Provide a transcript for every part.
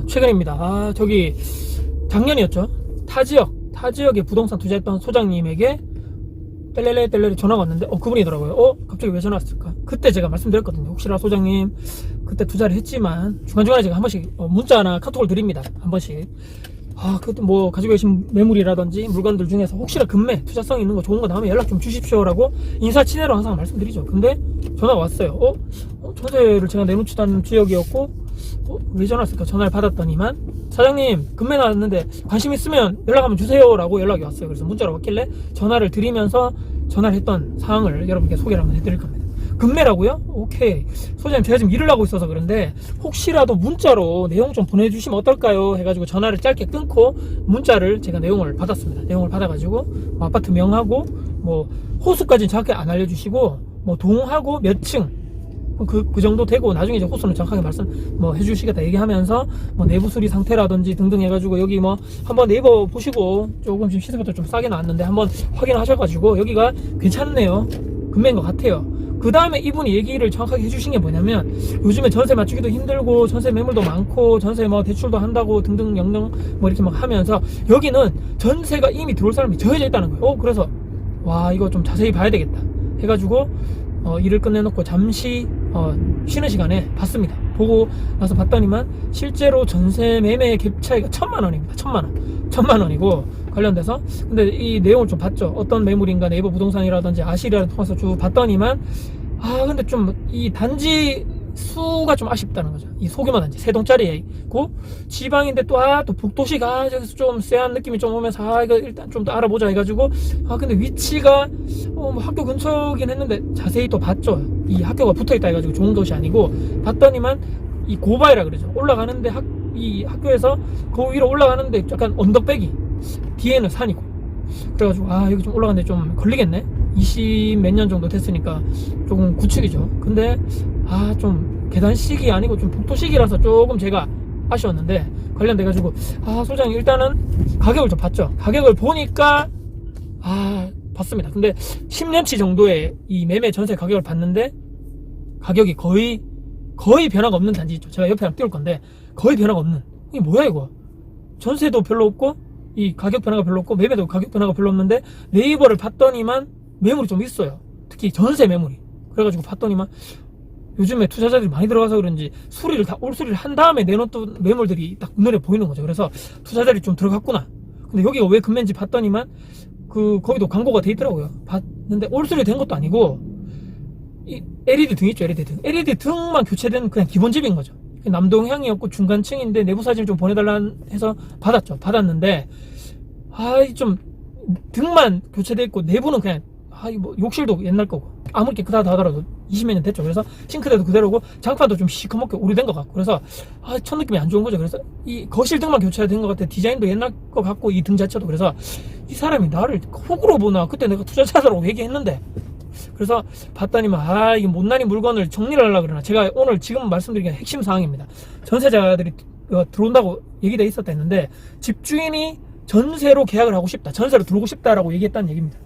최근입니다. 저기 작년이었죠. 타지역에 부동산 투자했던 소장님에게 뗄래래 전화가 왔는데 그분이더라고요. 갑자기 왜 전화 왔을까? 그때 제가 말씀드렸거든요. 혹시나 소장님 그때 투자를 했지만 중간중간에 제가 한 번씩 문자나 카톡을 드립니다. 한 번씩. 그것도 뭐 가지고 계신 매물이라든지 물건들 중에서 혹시나 금매 투자성 있는 거 좋은 거 나오면 연락 좀 주십시오라고 인사치레로 항상 말씀드리죠. 근데 전화가 왔어요. 전세를 제가 내놓지도 않은 지역이었고 왜 전화 왔을까? 전화를 받았더니만 사장님 금매 나왔는데 관심 있으면 연락 한번 주세요 라고 연락이 왔어요. 그래서 문자로 왔길래 전화를 드리면서 전화를 했던 사항을 여러분께 소개를 한번 해드릴 겁니다. 금매라고요? 오케이. 소장님 제가 지금 일을 하고 있어서 그런데 혹시라도 문자로 내용 좀 보내주시면 어떨까요? 해가지고 전화를 짧게 끊고 문자를 제가 내용을 받았습니다. 내용을 받아가지고 아파트 명하고 호수까지는 정확히 안 알려주시고 동하고 몇 층 그 정도 되고 나중에 이제 호수는 정확하게 해주시겠다 얘기하면서 내부 수리 상태라든지 등등 해가지고 여기 한번 네이버 보시고 조금 지금 시세부터 좀 싸게 나왔는데 한번 확인하셔가지고 여기가 괜찮네요. 금매인 것 같아요. 그 다음에 이분이 얘기를 정확하게 해주신 게 뭐냐면 요즘에 전세 맞추기도 힘들고 전세 매물도 많고 전세 대출도 한다고 등등 영영 이렇게 하면서 여기는 전세가 이미 들어올 사람이 정해져 있다는 거예요. 그래서 이거 좀 자세히 봐야 되겠다 해가지고 일을 끝내놓고 잠시 쉬는 시간에 봤습니다. 보고 나서 봤더니만 실제로 전세 매매 갭 차이가 1000만원입니다. 1000만원이고 관련돼서 근데 이 내용을 좀 봤죠. 어떤 매물인가 네이버 부동산이라든지 아시리아를 통해서 쭉 봤더니만 근데 좀 이 단지 수가 좀 아쉽다는 거죠. 이 소규모 단지 3동짜리고 지방인데 또 북도시가 저기서 좀 쎄한 느낌이 좀 오면서 이거 일단 좀 더 알아보자 해가지고 근데 위치가 학교 근처긴 했는데 자세히 또 봤죠. 이 학교가 붙어있다 해가지고 좋은 곳이 아니고 봤더니만 이 고바이라 그러죠. 올라가는데 이 학교에서 그 위로 올라가는데 약간 언덕배기 뒤에는 산이고 그래가지고 여기 좀 올라가는데 좀 걸리겠네. 20 몇 년 정도 됐으니까 조금 구축이죠. 근데 좀 계단식이 아니고 좀 복도식이라서 조금 제가 아쉬웠는데 관련돼가지고 소장님 일단은 가격을 좀 봤죠. 가격을 보니까 봤습니다. 근데 10년치 정도의 이 매매 전세 가격을 봤는데 가격이 거의 변화가 없는 단지 있죠. 제가 옆에 한번 띄울 건데 거의 변화가 없는 이게 뭐야 이거. 전세도 별로 없고 이 가격 변화가 별로 없고 매매도 가격 변화가 별로 없는데 네이버를 봤더니만 매물이 좀 있어요. 특히 전세 매물이. 그래가지고 봤더니만 요즘에 투자자들이 많이 들어가서 그런지 올수리를 한 다음에 내놓던 매물들이 딱 눈에 보이는 거죠. 그래서 투자자들이 좀 들어갔구나. 근데 여기가 왜 금매인지 봤더니만 거기도 광고가 돼 있더라고요. 봤는데 올수리 된 것도 아니고 이 LED 등 있죠. LED 등만 교체된 그냥 기본집인 거죠. 남동향이었고 중간층인데 내부 사진을 좀 보내달라 해서 받았는데 좀 등만 교체돼 있고 내부는 그냥 욕실도 옛날 거고 아무리 깨끗하다 하더라도 20몇 년 됐죠. 그래서 싱크대도 그대로고 장판도 좀 시커멓게 오래된 것 같고 그래서 첫 느낌이 안 좋은 거죠. 그래서 이 거실 등만 교체된 것 같아. 디자인도 옛날 것 같고 이 등 자체도. 그래서 이 사람이 나를 호구로 보나. 그때 내가 투자자라고 얘기했는데 그래서 봤더니만 이게 못난이 물건을 정리를 하려고 그러나. 제가 오늘 지금 말씀드리는 핵심 사항입니다. 전세자들이 들어온다고 얘기돼 있었다 했는데 집주인이 전세로 계약을 하고 싶다, 전세로 들어오고 싶다라고 얘기했다는 얘기입니다.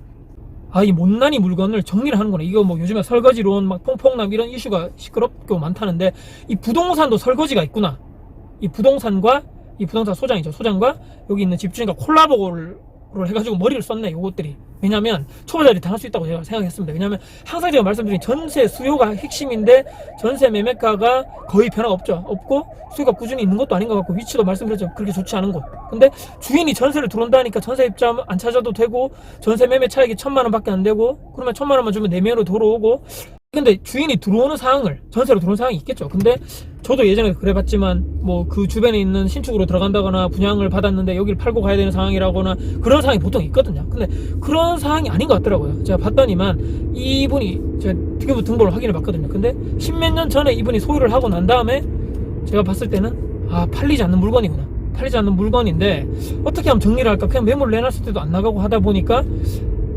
이 못난이 물건을 정리를 하는구나. 이거 요즘에 설거지론 퐁퐁남 이런 이슈가 시끄럽고 많다는데 이 부동산도 설거지가 있구나. 이 부동산과 이 부동산 소장과 여기 있는 집주인과 콜라보를 해가지고 머리를 썼네. 요것들이. 왜냐면 초보자들이 당할 수 있다고 제가 생각했습니다. 왜냐면 항상 제가 말씀드린 전세 수요가 핵심인데 전세 매매가가 거의 변화가 없고 수요가 꾸준히 있는 것도 아닌 것 같고 위치도 말씀드렸죠. 그렇게 좋지 않은 곳. 근데 주인이 전세를 들어온다니까 전세 입자 안 찾아도 되고 전세 매매 차익이 1000만 원밖에 안 되고 그러면 1000만 원만 주면 내면으로 들어오고. 근데 주인이 들어오는 상황을 전세로 들어오는 상황이 있겠죠. 근데 저도 예전에 그래봤지만 그 주변에 있는 신축으로 들어간다거나 분양을 받았는데 여기를 팔고 가야 되는 상황이라거나 그런 상황이 보통 있거든요. 근데 그런 상황이 아닌 것 같더라고요. 제가 봤더니만 이분이 제가 특허부 등본을 확인해 봤거든요. 근데 10몇 년 전에 이분이 소유를 하고 난 다음에 제가 봤을 때는 팔리지 않는 물건이구나. 팔리지 않는 물건인데 어떻게 하면 정리를 할까. 그냥 매물을 내놨을 때도 안 나가고 하다 보니까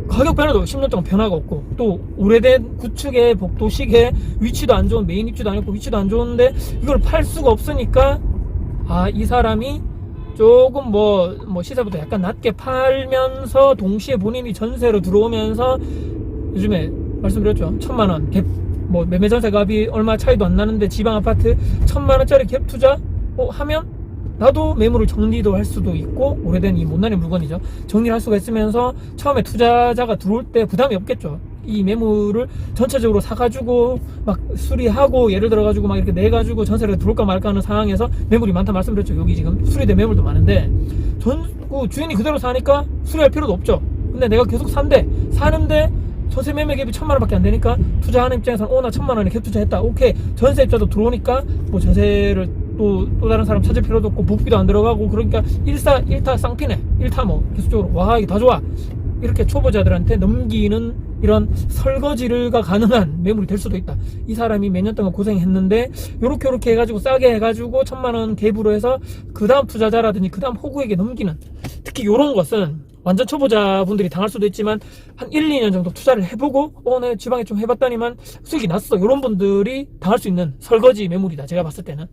가격 변화도 10년 동안 변화가 없고 또 오래된 구축의 복도식의 위치도 안 좋은, 메인 입지도 아니고 위치도 안 좋은데 이걸 팔 수가 없으니까 이 사람이 조금 시세보다 약간 낮게 팔면서 동시에 본인이 전세로 들어오면서 요즘에 말씀드렸죠. 1000만원 갭 매매 전세 값이 얼마 차이도 안 나는데 지방 아파트 1000만원짜리 갭 투자 하면 나도 매물을 정리도 할 수도 있고, 오래된 이 못난이 물건이죠. 정리를 할 수가 있으면서 처음에 투자자가 들어올 때 부담이 없겠죠. 이 매물을 전체적으로 사가지고 막 수리하고, 예를 들어가지고 막 이렇게 내가지고 전세를 들어올까 말까 하는 상황에서 매물이 많다 말씀드렸죠. 여기 지금 수리된 매물도 많은데, 주인이 그대로 사니까 수리할 필요도 없죠. 근데 내가 계속 사는데 전세 매매 갭이 1,000만 원밖에 안 되니까, 투자하는 입장에서는 나 1,000만 원에 갭 투자했다. 오케이. 전세 입자도 들어오니까 뭐 전세를 또 다른 사람 찾을 필요도 없고, 복비도 안 들어가고, 그러니까 일타 쌍피네. 일타 뭐 계속적으로 와 이게 다 좋아. 이렇게 초보자들한테 넘기는 이런 설거지가 가능한 매물이 될 수도 있다. 이 사람이 몇 년 동안 고생했는데 요렇게 해가지고 싸게 해가지고 1,000만 원 갭으로 해서 그 다음 투자자라든지 그 다음 호구에게 넘기는, 특히 요런 것은 완전 초보자분들이 당할 수도 있지만 한 1, 2년 정도 투자를 해보고 내 지방에 좀 해봤더니만 수익이 났어, 요런 분들이 당할 수 있는 설거지 매물이다. 제가 봤을 때는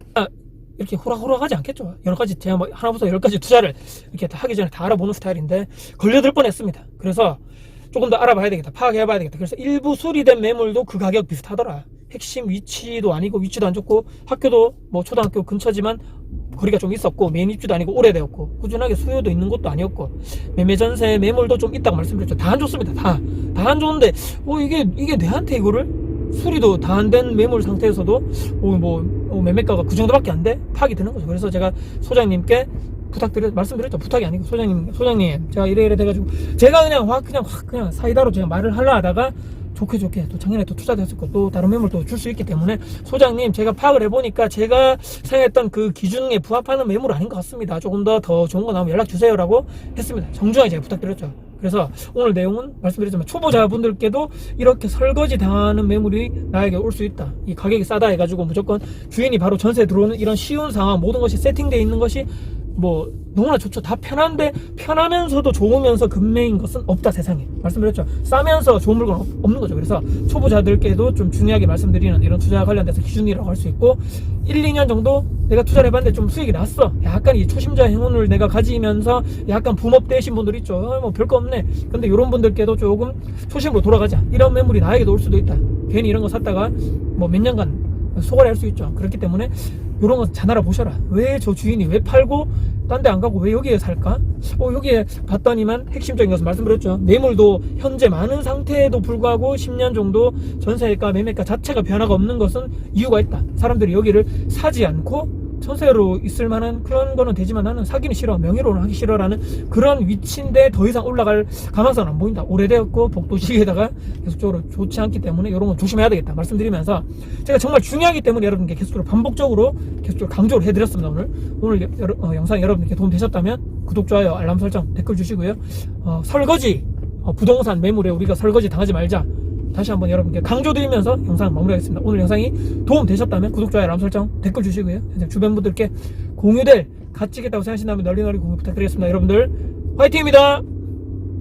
이렇게 호락호락 하지 않겠죠. 여러 가지, 제가 뭐 하나부터 10가지 투자를 이렇게 다 하기 전에 다 알아보는 스타일인데 걸려들 뻔했습니다. 그래서 조금 더 알아봐야 되겠다, 파악해봐야 되겠다. 그래서 일부 수리된 매물도 그 가격 비슷하더라. 핵심 위치도 아니고, 위치도 안 좋고, 학교도 뭐 초등학교 근처지만 거리가 좀 있었고, 메인 입지도 아니고 오래되었고, 꾸준하게 수요도 있는 것도 아니었고, 매매 전세 매물도 좀 있다고 말씀드렸죠. 다 안 좋습니다. 다 안 좋은데 이게 내한테 이거를 수리도 다 안 된 매물 상태에서도 매매가가 그 정도밖에 안 돼? 파악이 되는 거죠. 그래서 제가 소장님께 말씀드렸죠. 부탁이 아니고, 소장님 제가 이래 돼가지고, 제가 그냥 사이다로 제가 말을 하려 하다가 좋게 또 작년에 또 투자도 했었고, 또 다른 매물도 줄 수 있기 때문에, 소장님 제가 파악을 해보니까 제가 생각했던 그 기준에 부합하는 매물 아닌 것 같습니다. 조금 더 좋은 거 나오면 연락 주세요 라고 했습니다. 정중하게 제가 부탁드렸죠. 그래서 오늘 내용은 말씀드렸지만, 초보자분들께도 이렇게 설거지 당하는 매물이 나에게 올 수 있다. 이 가격이 싸다 해가지고 무조건 주인이 바로 전세 들어오는 이런 쉬운 상황, 모든 것이 세팅되어 있는 것이 뭐 너무나 좋죠. 다 편한데, 편하면서도 좋으면서 금매인 것은 없다 세상에. 말씀드렸죠. 싸면서 좋은 물건 없는 거죠. 그래서 초보자들께도 좀 중요하게 말씀드리는 이런 투자 관련돼서 기준이라고 할 수 있고, 1, 2년 정도 내가 투자를 해봤는데 좀 수익이 났어. 약간 이 초심자 행운을 내가 가지면서 약간 붐업되신 분들 있죠. 뭐 별거 없네. 근데 이런 분들께도 조금 초심으로 돌아가자, 이런 매물이 나에게도 올 수도 있다. 괜히 이런 거 샀다가 뭐 몇 년간 소갈이 할 수 있죠. 그렇기 때문에 이런 거 잘 알아보셔라. 왜 저 주인이 왜 팔고 딴 데 안 가고 왜 여기에 살까? 여기에 봤더니만 핵심적인 것을 말씀드렸죠. 매물도 현재 많은 상태에도 불구하고 10년 정도 전세가 매매가 자체가 변화가 없는 것은 이유가 있다. 사람들이 여기를 사지 않고 전세로 있을 만한 그런 거는 되지만 나는 사기는 싫어, 명의로는 하기 싫어라는 그런 위치인데 더 이상 올라갈 가망성은 안 보인다. 오래되었고 복도시에다가 계속적으로 좋지 않기 때문에 이런 건 조심해야 되겠다 말씀드리면서, 제가 정말 중요하기 때문에 여러분께 계속적으로 반복적으로 강조를 해드렸습니다. 오늘 영상 여러분께 도움 되셨다면 구독, 좋아요, 알람 설정, 댓글 주시고요. 설거지, 부동산 매물에 우리가 설거지 당하지 말자, 다시 한번 여러분께 강조드리면서 영상 마무리하겠습니다. 오늘 영상이 도움 되셨다면 구독, 좋아요, 알람 설정, 댓글 주시고요. 주변 분들께 공유될 가치겠다고 생각하신다면 널리 공유 부탁드리겠습니다. 여러분들 화이팅입니다.